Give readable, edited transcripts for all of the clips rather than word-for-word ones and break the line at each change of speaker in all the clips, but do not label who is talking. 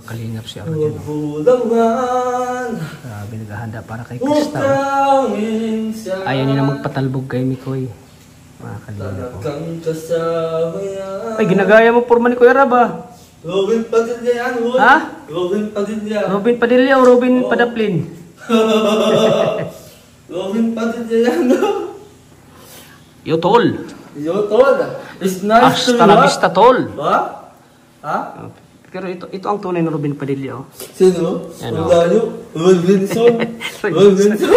Kalingap si Arjun. Grabe, naghahanda para kay Krista. Ayaw niya na magpatalbog kay Mikoy. Mga kalingap po. Ay, ginagaya mo porma ni Kuya Rab ah.
Robin Padilla yan, Roy.
Ha?
Robin Padilla.
Robin Padilla o Robin Padaplin?
Robin Padilla yan, no?
Yo, tol.
Yo, tol. It's nice to
Hasta la vista, tol.
Ha? Ha?
Pero ito ang tunay na Robin Padilla, oh.
Sino?
Ano?
Malayo. Robinson. Robinson.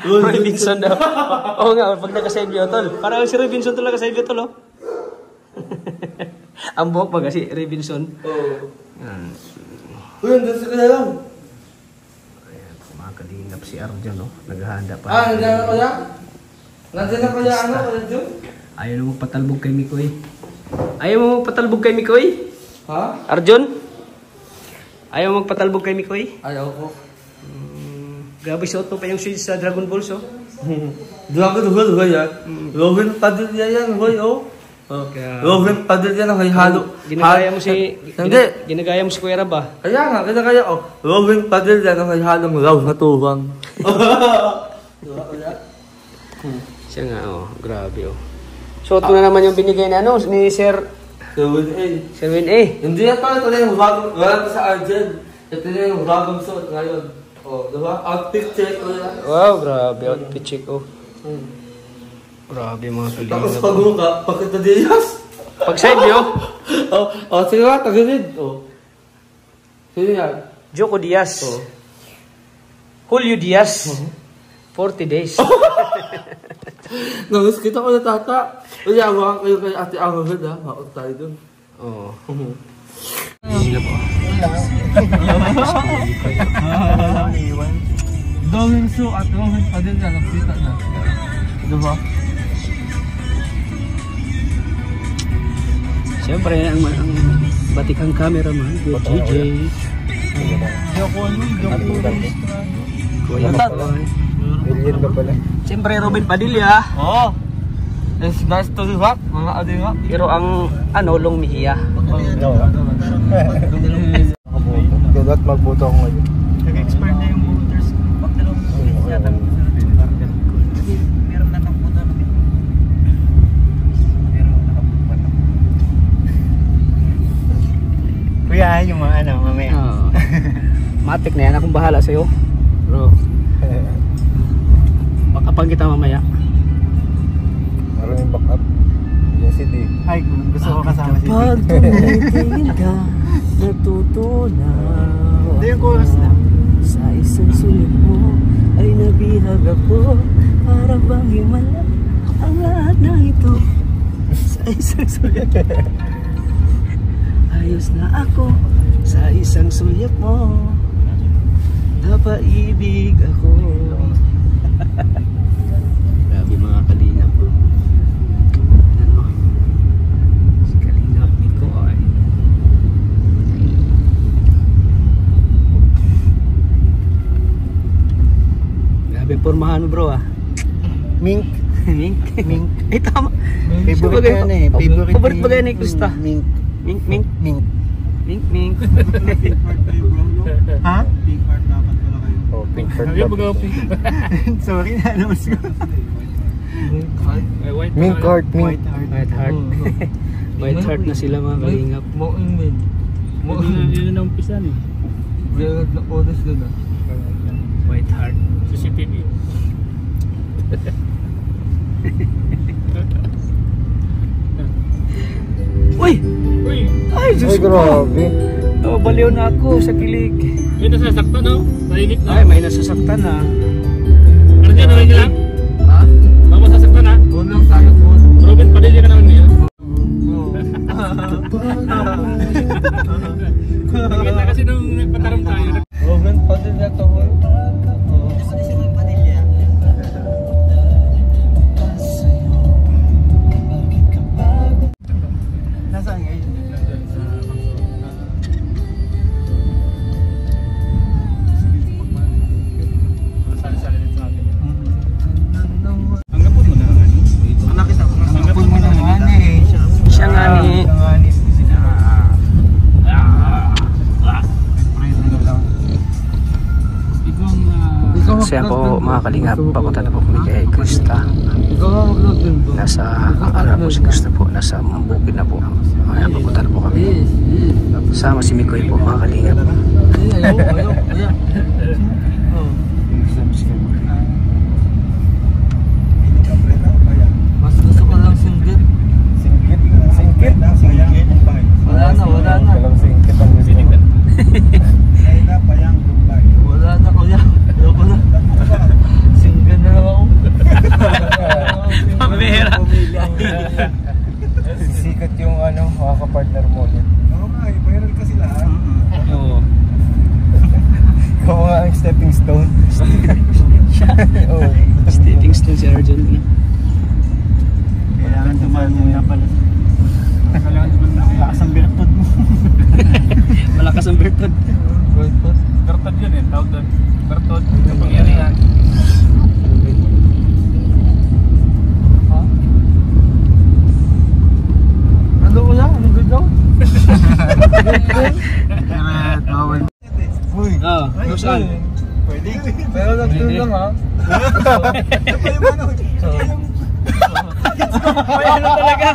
Robinson daw. Oo nga, pag naka-save yun, tol. Parang si Robinson tol naka-save yun, tol, oh. Ang buhok ba kasi, Robinson?
Oo.
Yan.
Uy, andun sila lang.
Ayan, kumakalingap si Arjun, oh. Naghahanda pa.
Nandiyan na kaya? Nandiyan na kaya ano, Arjun?
Ayaw na magpatalbog kay Mikoy. Ayaw mo magpatalbog kay Mikoy?
Ha?
Arjun? Ayaw mo magpatalbog kay Mikoy?
Ayaw ko.
Grabe suot mo pa yung shades sa Dragon Balls, oh.
Dragon Ball, Roy, ah. Robin Padilla yan, Roy, oh. Robin Padilla na kay halo.
Ginagaya mo si...
Hindi.
Ginagaya mo si Kuya Rab, ah.
Kaya nga, kaya, oh. Robin Padilla na kay halong raw na tuwang.
Siya nga, oh. Grabe, oh. Suot mo na naman yung binigay na, ano, ni Sir...
Sir Win A. Hindi yan pa, ito na yung bagong, wala sa Arjen. Ito na yung bagong suot ngayon. Oh, diba? Outfit check ko yan.
Wow, grabe. Outfit check, oh. Grabe mga kalingap.
Tapos pag-uka, pagkita Diaz.
Pag-side nyo?
Oh, sige nga, tagalid. Oh. Sino yan?
Joko Diaz.
Oh.
Julio Diaz. 40 days.
Nangis kita ko na tata. Uy, awakan kayo kay Ate Angel, ha? Maot tayo dun.
Oo.
Dongin Su at Robin Padilla, nakita na. Diba?
Siyempre, ang batikang cameraman, Kuya JJ. Kuya Makoy.
Alien ka pala.
Siyempre, Robin Padilla.
Oh! It's nice to see what? Mga adinga.
Pero ang Long Mejia.
Dapat magbuto ako ngayon.
Nag-expire na yung voters. Pag dalawang minutes yata. Meron na ng puto.
Kuya, yung mga ano, mamaya.
Matik na yan. Akong bahala sa'yo. Bro. Bakapan kita mamaya.
Maraming backup. Yes, hindi.
Ay, gusto ko kasama si
Pag tumitingin ka, natutunaw.
Hindi yung chorus na.
Sa isang sulit mo ay nabihag ako. Para bang himala ang lahat na ito. Sa isang sulit ayos na ako. Sa isang sulit mo napaibig ako. Grabe mga kalingap po. Ano? Kalingap ni ko ay. Grabe pormahan mo bro ah.
Mink.
Mink?
Mink.
Ay tama.
Favorite ka yan eh.
Favorite ba yan eh Krista?
Mink.
Mink, mink.
Mink.
Mink, mink.
Ha? Big heart dapat pala kayo.
Oh, pink heart.
Sorry na, alam ko.
Mink heart, mink.
White heart. White heart na sila mga kalingap.
Moing min.
Yun na umpisan eh.
Gagad na oras doon ah.
White heart.
CCTV.
Uy!
Uy!
Ay, Diyos
Ay,
ko!
grabe.
Baliw na ako sa kilig.
May nasasaktan no? Mainit na.
Ay, may nasasaktan na.
Ano dyan? Ano lang?
Ha?
Baka masasaktan ha?
Unang tayo po.
Robin Padilla ka naman niya. Nakita kasi nung nagpataram tayo.
Robin Padilla to boy.
Nasaan ngayon? Sali-sali din sa atin. Tanggapon mo na.
Nakita ko na.
Tanggapon mo na.
Siya nga ni... So yan po mga kalingap, papunta na po kami kay Krista. Nasa, ano po si Krista po, nasa bukid na po. Ayan, papunta na po kami. Sama si Mikoy po mga kalingap.
Ayaw. Mas gusto ko lang singgit.
Singgit.
Wala na.
Walang singgit ang gusto mo.
Wala na kuya. Ayoko na. Singgit na lang ako.
Pambihira.
Sikat yung makaka-partner mo ulit.
Oo nga, viral kasi lahat.
Oo.
Ikaw nga ang stepping stone. Oo.
Stepping stone si Arjun.
Kailangan dumaan muna pala.
Kailangan naman
Lakas ang birtod mo.
Malakas ang bertod.
Bertod yun eh, tawag doon. Bertod, kapangyarihan.
Ano kuya? Ano ganda?
Bawal. Uy.
Ah, saan?
Pwede.
Pero nag-tour lang ha.
May ano talaga?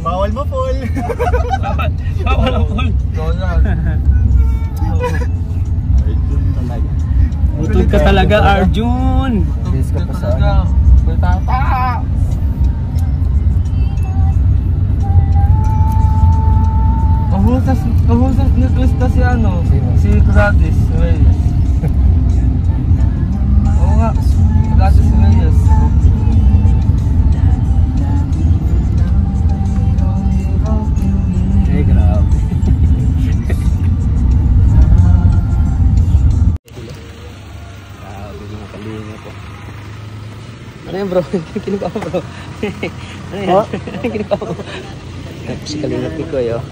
Bawal mo, Paul.
Bawal ang Paul. Butol ka talaga, Arjun.
Bilis ka pa sa
Tata! Kahusas ni Krista si ano? Si Gladys Reyes. Oo nga, Gladys Reyes.
Ay, grabe. Grabe mga kalinga po. Ano yan bro? Kinuha ko bro. Ano yan? Ano yung kinuha ko? Si Kalinga Pikoy oh.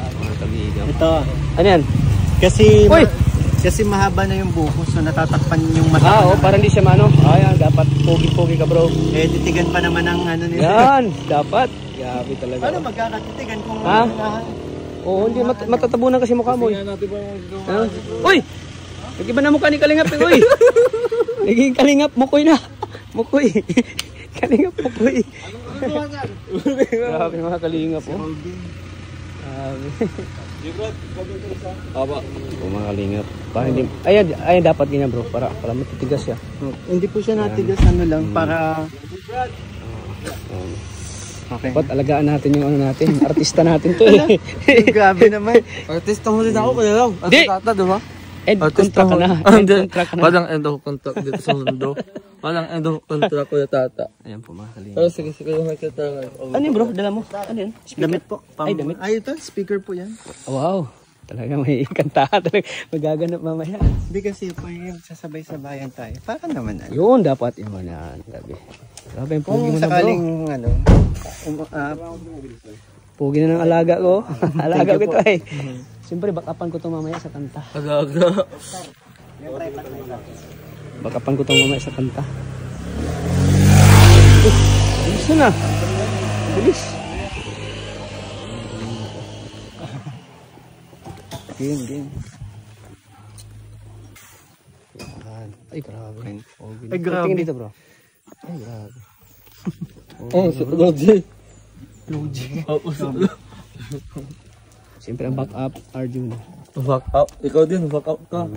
Mga kalinga.
Ito.
Ano yan?
Kasi
Uy!
kasi mahaba na yung buhok, so natatakpan yung mata.
Oo, para hindi siya maano. Ayan, dapat pogi-pogi ka bro.
Eh, titigan pa naman ang ano nila.
Yan, dapat. Grabe talaga.
Ano magkakatitigan kung
Ha? Oo, hindi matatabunan kasi mukha mo. Eh. Ano? Uy! Nag-iba na mukha ni Kalingap. Uy! Naging Kalingap, mukoy na. Mukoy. Kalingap, mukoy. Grabe mga Kalingap po. Grabe. Aba. O mga Kalingap. Hindi, ayan dapat ganyan bro. Para matitigas siya.
Hindi po siya natigas ano lang para okay.
Dapat alagaan natin yung ano natin. Artista natin to eh.
Grabe naman.
Artista mo din ako kaya lang.
Di!
Tata, diba?
End contract ka na. End contract ka na.
Walang end of contract dito sa mundo. Walang end of contract ko yung tata.
Ayan po mga Kalingap.
Pero sige, yung makita nga.
Ano yun bro? Dala mo? Ano yun?
Damit po.
Ay, damit.
Ay, ito, speaker po yan.
Wow. Talaga may kantahan. Talaga magaganap mamaya.
Hindi kasi po yung sasabay-sabayan tayo. Para naman ano.
Yun dapat yun yan. Grabe. Grabe yung pogi
Kung
mo na bro.
sakaling ano,
Pogi na ng alaga ko. Alaga ko ito eh. Siyempre bakapan ko ito mamaya sa kanta.
Aga-aga.
Bakapan ko ito mamaya sa kanta. Bilis na na. Bilis. Game. Ay, grabe.
Ay, grabe.
Tingin dito, bro. Ay, grabe.
Oh, Lodi.
Siyempre, ang back up, Arjun.
Back out. Ikaw din, back out ka.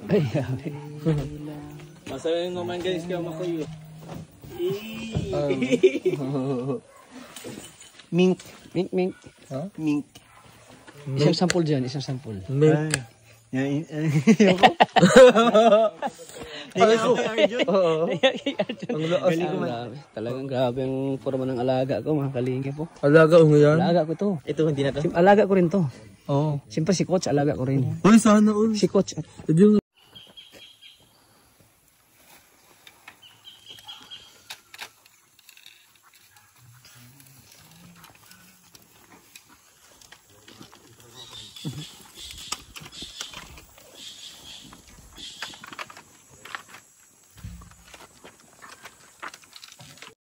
Ay, grabe.
Masaya naman guys, kaya makuyo.
Mink.
Mink.
Mink.
Isang sample dyan, isang sample.
Mink.
Oo.
Ang lakas.
Grabe. Talagang grabe ang forma ng alaga ko, mga kalingi po.
Alaga mo yan?
Alaga ko to.
Ito, hindi na to.
Alaga ko rin to.
Oo.
Siyempre si Coach, alaga ko rin.
Uy, sana all.
Si Coach.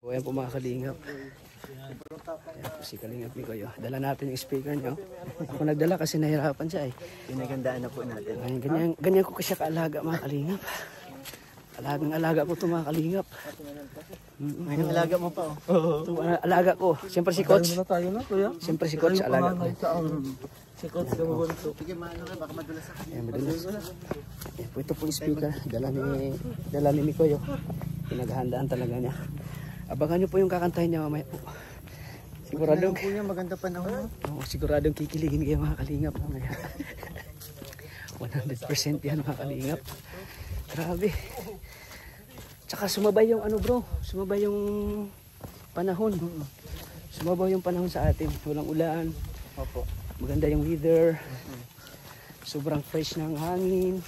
O yan po mga kalingap. Ayan po si Kalingap ni Kuya. Dala natin yung speaker niyo. Ako nagdala kasi nahirapan siya eh.
Pinagandaan na po natin.
Ay, ganyan ko kasi kaalaga mga kalingap. Alaga ko ito mga kalingap.
Ngayon alaga mo pa oh.
Ito alaga ko. Siyempre si Coach.
Na tayo na, kuya.
Siyempre si Coach alaga ko.
Si Coach ka mo bunso.
Sige, maano ka, baka madulas ako.
Ayan, madulas. Ayan po, ito po yung speaker. Dala ni Mikoyo. Pinaghahandaan talaga niya. Abangan niyo po yung kakantahin niya mamaya po. Siguradong
po niya, maganda panahon.
Oo, siguradong kikiligin kayo mga kalingap mamaya. 100% yan mga kalingap. Grabe. Tsaka sumabay yung ano bro, sumabay yung panahon. Sumabay yung panahon sa atin. Walang ulan.
Opo.
Maganda yung weather. Sobrang fresh ng hangin.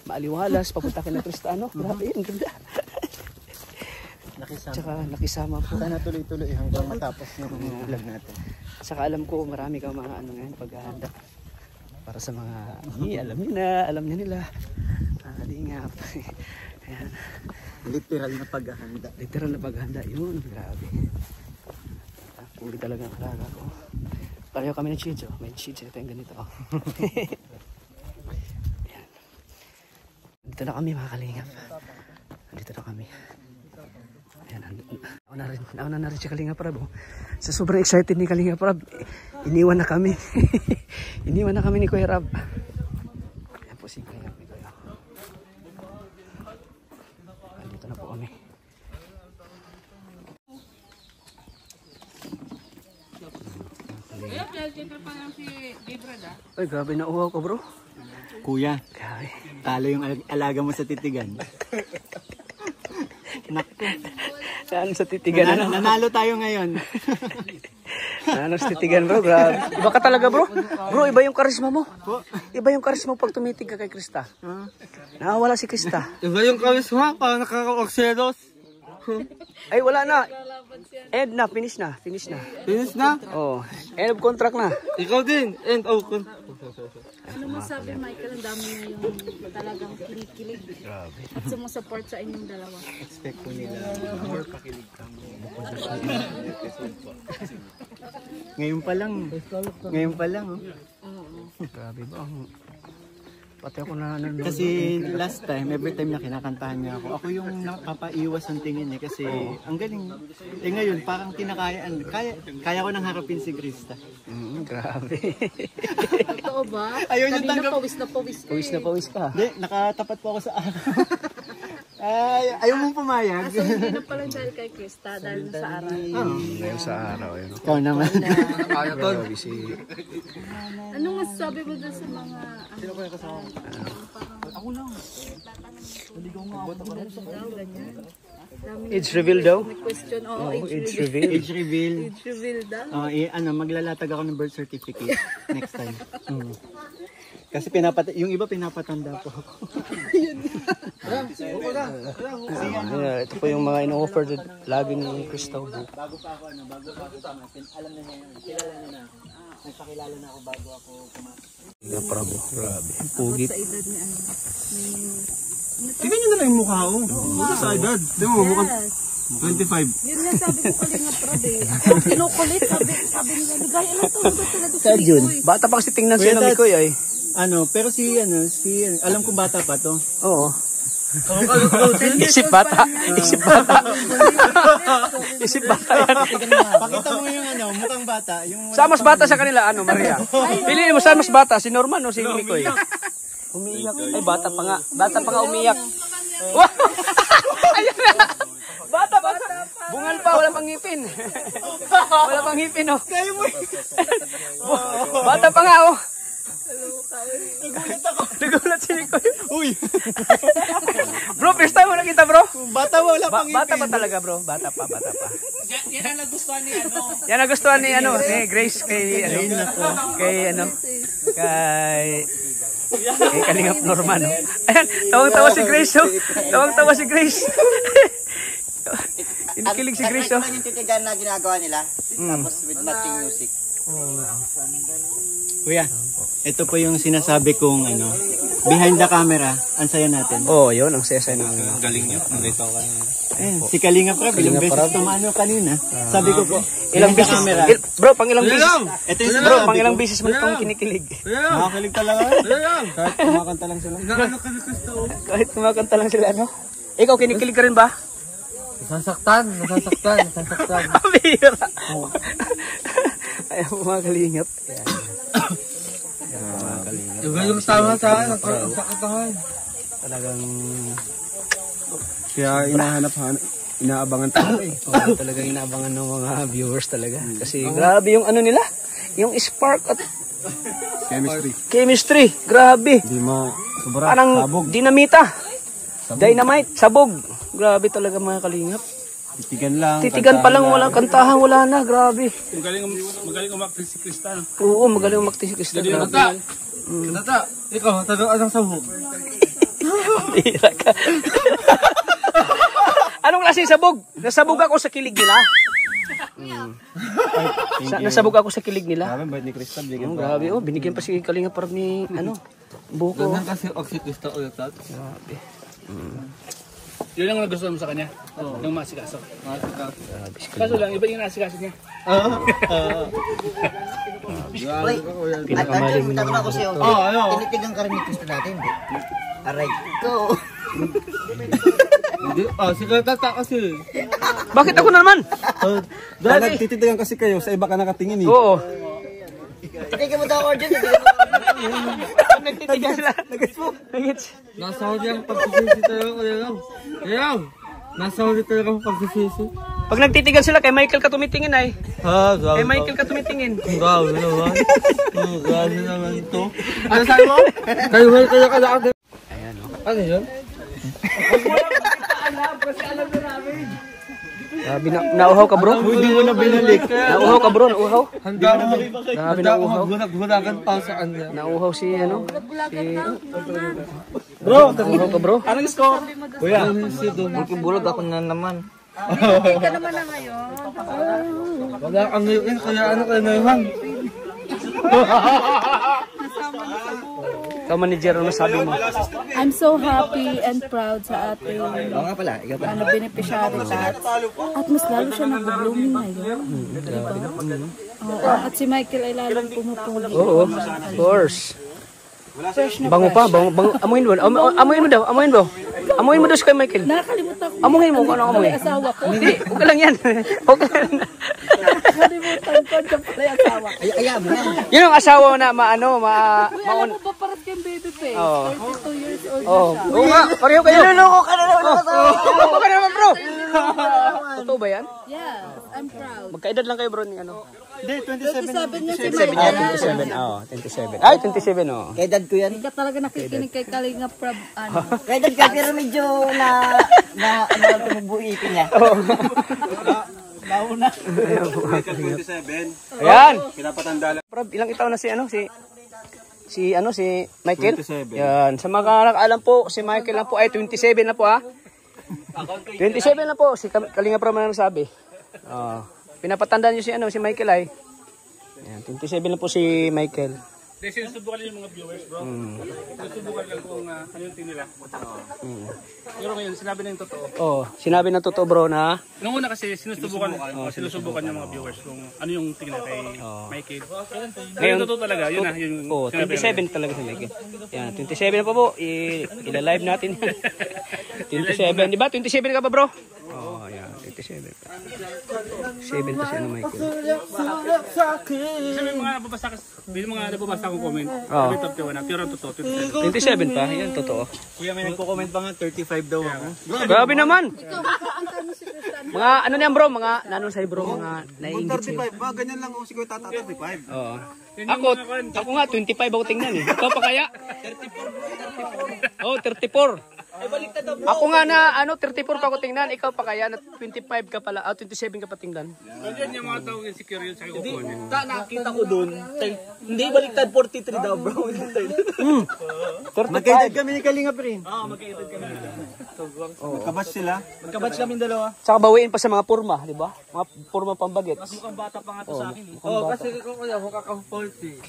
Maaliwalas, papunta ka na Cristano. Grabe yun, ganda.
Nakisama.
Tsaka nakisama po.
Sana tuloy-tuloy hanggang matapos yung vlog natin.
Tsaka alam ko marami kang mga ano ngayon paghahanda. Para sa mga alam niyo nila. Kalingap. Ayan.
Literal na paghahanda.
Literal na paghahanda. Yun, grabe. Puri talaga ang alaga ko. Pareho kami ng chicho. May chicho. Ito yung ganito. Ayan. Dito na kami mga kalingap. Dito na kami. Ayan. Nauna na rin si Kalingap Rab. Sa sobrang excited ni Kalingap Rab, iniwan na kami. Iniwan na kami ni Kuya Rab. Ayan po si Kalingap ni Kuya. Dito na po kami. Ay, grabe na uhaw ko bro.
Kuya,
Grabe.
talo yung alaga mo sa titigan.
Saan sa titigan ano?
Nanalo tayo ngayon.
Ano sa titigan bro? Grabe. Iba ka talaga bro. Bro, iba yung karisma mo. Iba yung karisma pag tumitig ka kay Krista. Nakawala si Krista.
Iba yung karisma, parang nakaka-oxelos.
Ay, wala na. End na, finish na. Finish na.
Finish na?
Oh, end of contract na.
Ikaw din. End of contract.
Ano masabi, Michael, ang dami na yung talagang kinikilig at sumusupport sa inyong dalawa.
Expect ko nila more pakilig kami. Ngayon pa lang. Ngayon pa lang oh.
Grabe ba? Pati ako na nanonood.
Kasi last time, every time na kinakantahan niya ako, ako yung napapaiwas ang tingin eh. Kasi ang galing. Eh ngayon, parang kinakayaan. Kaya ko nang harapin si Krista.
Grabe.
Totoo ba?
Ayaw niyo
Kanina
tanggap.
pawis na pawis ka.
Pawis na pawis ka.
Hindi, nakatapat po ako sa araw. Ay, ayaw mong pumayag.
So, hindi na pala dahil kay Krista, dahil sa araw.
Ngayon sa araw. Yun.
Ikaw naman.
Grabe si...
Anong masasabi mo dun sa mga...
Age reveal daw?
May question, oo,
Oh,
age
age
reveal.
reveal.
Age reveal.
Age reveal daw.
Maglalatag ako ng birth certificate next time. Kasi yung iba pinapatanda po ako.
Ito po yung mga ino-offer lagi ni Crystal.
Bago pa ako pumasok, alam na niya yun. Kilala niya na. Nagpakilala na ako bago ako pumasok.
Grabe. Pugit.
Sa edad ni ano.
Tingnan nyo na lang yung mukha ko. Sa edad. Tingnan mo, mukhang
Yes.
25.
Yun nga sabi ko Kalinga Prab eh. Ako kinukulit, sabi nila, ligaya lang to. Ba't talaga
Sa June.
Bata pa kasi tingnan siya ng Mikoy ay.
Pero alam ko bata pa to.
Oo. Isip bata. Isip bata. Isip bata yan.
Pakita mo yung mukhang bata. Yung
Saan mas bata sa kanila, Maria? Piliin mo, saan mas bata? Si Norman o si Mikoy? Umiiyak. Ay, bata pa nga. Bata pa nga umiiyak. Wow! Ayun na! Bata pa nga. Bungal pa, wala pang ngipin. Wala pang ngipin, oh. Bata pa nga, oh. Nagulat si Mikoy.
Uy!
Bro, first time mo nakita, bro?
Bata wala pang
Bata pa talaga, bro. Bata pa. Yan ang nagustuhan ni ni Grace kay Kalingap Norman. Oh. Ayan, tawang-tawa si Grace, oh. Tawang-tawa si Grace. Inikilig si Grace, oh.
Yung titigan na ginagawa nila, tapos with matching music.
Kuya, ito po yung sinasabi kong behind the camera, ang saya natin.
Oo, yun. Ang saya-saya ng
Galing nyo. Nandito ka na.
Ayun, si Kalinga Prab, ilang beses tumano kanina. Sabi ko po,
ilang beses. Bro, pang ilang beses.
ito yung
Bro, pang ilang beses mo itong kinikilig.
Nakakalig talaga. Kahit kumakanta lang sila.
Kahit kumakanta lang sila, ano? Ikaw, kinikilig ka rin ba?
Nasasaktan.
Bira. Ayaw mga kalingap.
Iba yung tama sa akin. Nakakatahan.
Talagang
Kaya inaabangan talaga eh.
talagang inaabangan ng mga viewers talaga. Kasi grabe yung ano nila. Yung spark at chemistry. Grabe.
Hindi sobra.
Parang dinamita. Dynamite. Sabog. Grabe talaga mga kalingap. Titigan pa lang, walang kantahan, wala na. Grabe.
Magaling umakting si Kristal.
Oo, magaling umakting si Kristal.
Tata, ikaw, taga anong sabog?
Bira ka. Anong klaseng sabog? Nasabog ako sa kilig nila. Nasabog ako sa kilig nila.
Grabe, bait ni Kristal.
Grabe, binigyan pa si Kalinga Prab ni buko.
Ganyan kasi oxycrista ulit.
Grabe.
Yun lang nagustuhan mo sa kanya. Yung masikaso.
Grabe.
Kaso lang, iba yung nasikaso niya.
Pinakamaling na.
Tanong ako sa'yo, tinitigan ka rin ni Kristo natin. Aray ko.
Hindi, sige tata kasi.
Bakit ako na naman?
Dahil tititigan kasi kayo, sa iba ka nakatingin eh.
Oo.
Titigan mo daw ako dyan.
Nagtitigan sila. Nagits.
Nasa huli ang pagsisisi talaga. Ayaw! Nasa huli talaga ang pagsisisi.
Pag nagtitigan sila, kay Michael ka tumitingin ay.
Grabe.
Kay Michael ka tumitingin.
Grabe naman. Grabe naman ito. Ano sabi mo? Kayo ka na.
Ayan o.
Ano yun?
Grabe na, nauhaw ka bro?
Hindi mo na binalik.
Nauhaw ka bro, nauhaw?
Handa mo.
Grabe nauhaw.
Bulag-bulagan pa sa kanya.
Nauhaw si
Bro,
nauhaw ka bro?
anong score? Kuya,
Bulag ako na naman.
Hindi ka naman na ngayon.
Wala kang ngayon. Kaya ano kayo ngayon?
Ikaw manager, ano sabi mo?
I'm so happy and proud sa ating
nga pala, ikaw pa.
beneficiary tats. At mas lalo siya nag-blooming ngayon. Oo, at si Michael ay lalong pumupugi.
Oo, of course.
Fresh na
Bango pa, bango. Amuhin mo. Amuhin mo daw, amuhin mo. Amuhin mo daw si kay Michael.
Nakalimutan ko.
Amuhin mo kung ano amuhin.
Asawa ko.
Hindi, huwag ka lang yan. Huwag ka lang.
Nakalimutan ko. Diyan pala yung asawa.
Ayaw mo na.
Yun ang asawa na maon.
Alam mo ba parang kayong baby face?
Oo.
32 years old na
Oh,
siya.
oo nga, pareho kayo.
Niloloko ka na naman ako sa
Totoo ka naman bro. Totoo ba yan?
Yes, I'm proud.
Magkaedad lang kayo bro ni ano?
hindi,
27 niya si
27
Michael.
yan, 27. Oo, 27. Ay, 27 oh.
Kay dad ko yan.
Hindi ka talaga nakikinig kay Kalinga Prab. Ano?
Kay dad ka, pero medyo tumubuitin niya.
Ayan.
pinapatanda lang.
Prab, ilang itaon na si Michael?
27.
Yan. Sa mga nakaalam po, si Michael lang po ay 27 na po ha. 27 na po, si Kalinga Prab na sabi. Pinapatandaan niyo si Michael ay. Yan, 27 na po si Michael.
Dahil sinusubukan yung mga viewers, bro. Sinusubukan lang kung ano yung tingin nila. Pero ngayon, sinabi na yung totoo.
Oh, sinabi ng totoo bro na
Nung una kasi, sinusubukan yung mga viewers kung ano yung tingin nila kay Michael. Ngayon, totoo talaga. Yun na. Yung
oh, 27 talaga si Michael. Yan, 27 na po po. Ila-live natin. 27, di ba? 27 ka ba bro? Oh, yan, 27. 7 pa siya ng Michael.
kasi may mga nababasa akong comment. Sabi top 1 na. Pero totoo,
27 pa, yan totoo.
Kuya, may nagko-comment pa nga, 35 daw ako.
Grabe naman. Mga ano niyan bro, mga nanon say bro, mga naiingit sa'yo.
35, ganyan lang ako si Kuya Tata, 35.
Oo. Ako nga 25 ako tingnan eh. Ikaw pa kaya? 34. Oh, 34. Ako nga na 34 pa ako tingnan, ikaw pa kaya na 25 ka pala, 27 ka pa tingnan.
Ganyan yung mga tao insecure yun sa kukuha niya.
Nakita ko dun. Hindi baliktad 43 daw bro.
Magkaedad kami ni Kalinga Prin.
Oo, magkaitad kami.
Magkabatch sila. Magkabatch kami dalawa.
Saka bawiin pa sa mga purma, di ba? Mga purma pambagets.
Mas mukhang bata pa nga to sa akin.
Kasi ikaw kuya, mukha kang 40.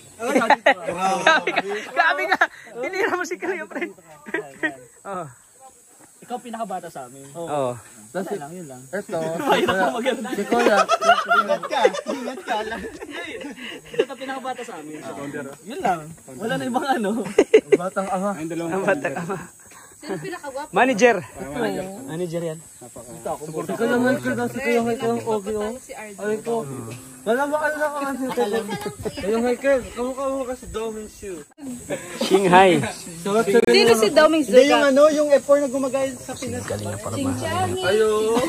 Grabe ka! Tinira mo si Kalinga friend. Oo.
Ikaw pinakabata sa amin.
Oo.
Kasi
Yun lang.
ito, si kuya,
Ingat ka lang.
Ikaw pinakabata sa amin. Yun lang. Wala na ibang ano.
batang ama.
Ang batak ama.
Sino pinakagwapo?
Manager. Manager yan.
Si kuya Michael daw, si kuya Michael ang okay oh.
Si RJ.
Ay ko. Wala ba ka kasi kuya Michael, kamukha mo kasi Doming Shoe.
Shanghai.
Sino si Doming
Hindi yung
Zuka?
ano, yung F4 na gumagaya sa Pinas.
Chingchahi.
Ayo.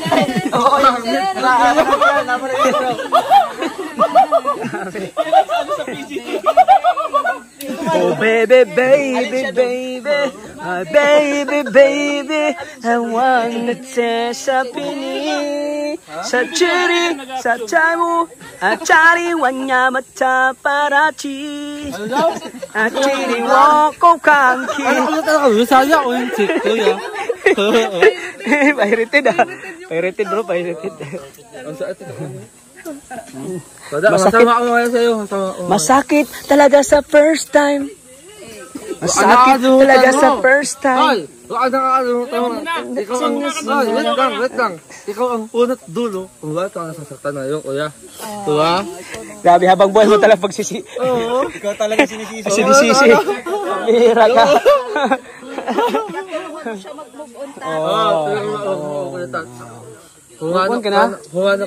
Oo, oh baby, baby, baby, baby, baby, I wanna taste sa pini, sa chiri, sa chamu, chari wanya mata parachi, chiri wako kanki.
Ano talaga? Bisaya o yung chick kuya?
Pirated ah. Pirated bro, pirated.
Ang sakit ito. Masama ako ngayon sa'yo.
Masakit talaga sa first time. Masakit talaga sa first time.
Wala nakakalimutan mo. Ikaw ang... Wait lang. Ikaw ang unat dulo. Kung bakit ang nasasaktan na yun, kuya. Diba?
Grabe, habang buhay mo talaga pagsisi.
Oo. Ikaw talaga sinisisi.
Sinisisi. Bihira ka.
Siya mag-move on
Humanap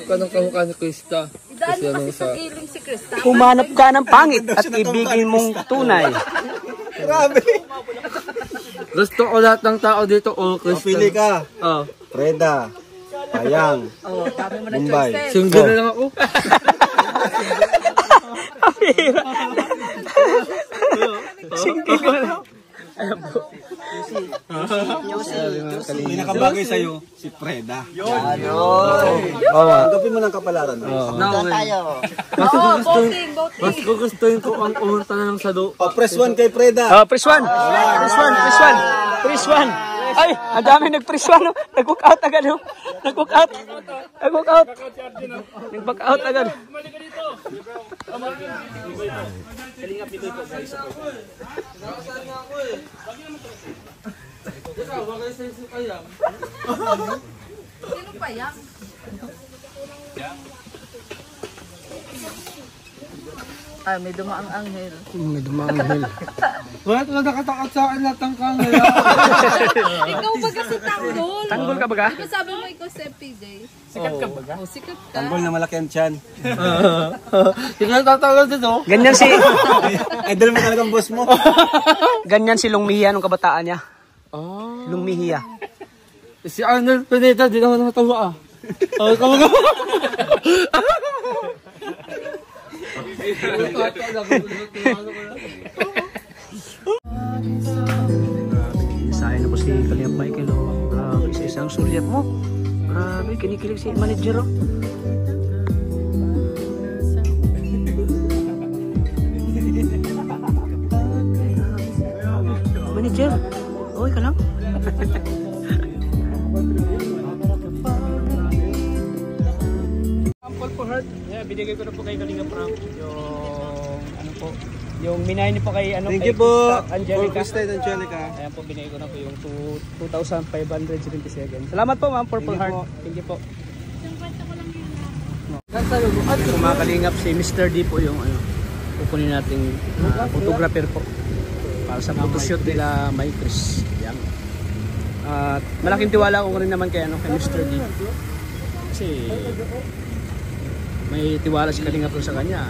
ka ng kamukha ni Krista.
Idaan mo kasi sa giling si Krista.
Humanap ka ng pangit at ibigin mong tunay.
Grabe.
Gusto ko lahat ng tao dito, Krista.
Pili ka.
Oh.
Freda. Payang. Mumbai.
Single na lang ako.
Single ka na.
May nakabagay sa'yo, si Freda. Yun. Tanggapin mo ng kapalaran.
Mas gugustuhin ko ang pumunta na lang sa do.
Press 1 kay Freda.
Press 1. Press 1. Press 1. Press 1. Ay, ang dami nag-press 1. Nag-walk out agad. Nag-walk out. Nag-walk out. Nag-walk out agad.
Kalingap dito po guys.
Sino pa yan? Ay, may dumaang anghel.
May dumanghel.
Bakit wala nakatakot sa akin lahat ng kangaya?
Ikaw ba kasi tanggol?
Tanggol ka ba ka?
Di ba sabi mo ikaw si FPJ?
Sikat ka ba?
Oh, sikat ka.
Tanggol na malaki ang tiyan.
Sige, tatawag dito.
Ganyan si
Idol mo talagang boss mo.
ganyan si Lungmihiya nung kabataan niya. Lungmihiya.
Si Arnold Pineda, di naman nakatawa ah. Oh, kamukha.
Sayang na po si Kalingap Michael. Grabe, sa isang sulyap mo. Grabe, kinikilig si manager. Manager, okay ka lang? Sample po heart. Yeah, binigay ko na po kay Kalingap Frank yung ano po, yung minay niyo po kay ano
Thank
kay
you po.
Angelica.
Krista and Angelica.
Ayan po, binigay ko na po yung 2,577. Salamat po ma'am, Purple Heart. Thank you po. At kung makakalingap si Mr. D po yung ano, pupunin nating photographer po para sa photoshoot nila May Chris. Yan. At malaking tiwala ko rin naman kay ano, kay Mr. D. Kasi may tiwala si Kalingap sa kanya.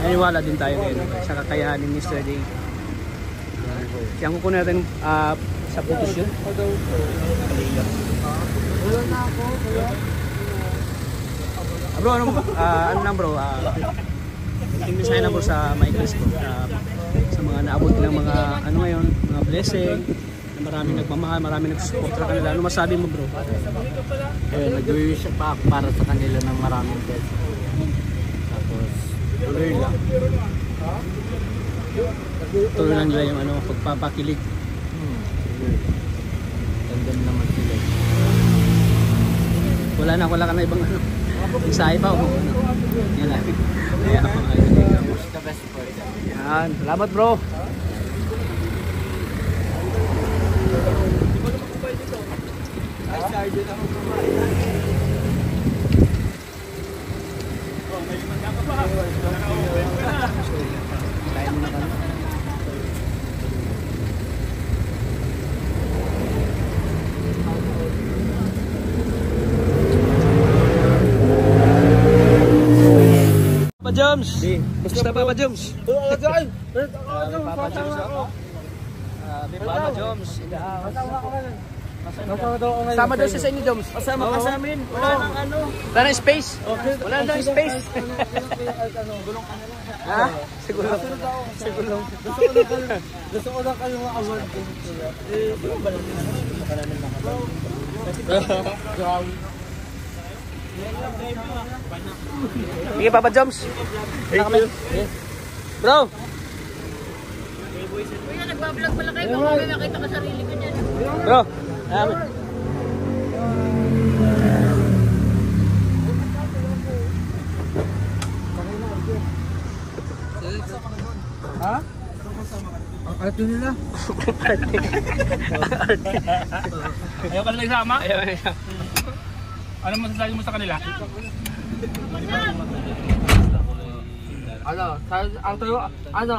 Naniwala din tayo ngayon sa kakayahan ni Mr. D. Kaya ang kukunin natin sa photoshoot. Kalingap. Bro, ano lang bro, yung mensahe na bro sa May Chris po, sa mga naabot nilang mga ano ngayon, mga blessing, na maraming nagmamahal, maraming nagsusupport sa kanila. Ano masabi mo bro?
Nag-wish pa ako para sa kanila ng maraming blessing. Tapos, tuloy lang.
Tuloy lang nila yung ano, pagpapakilig.
nandun naman sila.
Wala ka na ibang ano. Isahe pa o ano. Yan lang. Kaya ako
The best for them.
yan. Salamat bro. Kain muna kami. Papa Joms! Basta Papa Joms! Papa Joms ako. Papa Joms in the house. Sama daw siya sa inyo, Joms. Kasama ka sa amin. Wala nang ano. Wala nang space. Wala nang space. Gulong ka na lang. Ha? Sigulong. Sigulong.
Gusto ko lang kayo award din. Ba lang
Sige, Papa Joms. Wala kami. Bro!
Kuya, nagbablog pala kayo. Kung makita ka sarili ko dyan.
Bro! Amin.
Ha? Ang arte nila.
Ayaw ka lang isama? Ano masasabi mo sa kanila?
Ano? Ang tayo, ano?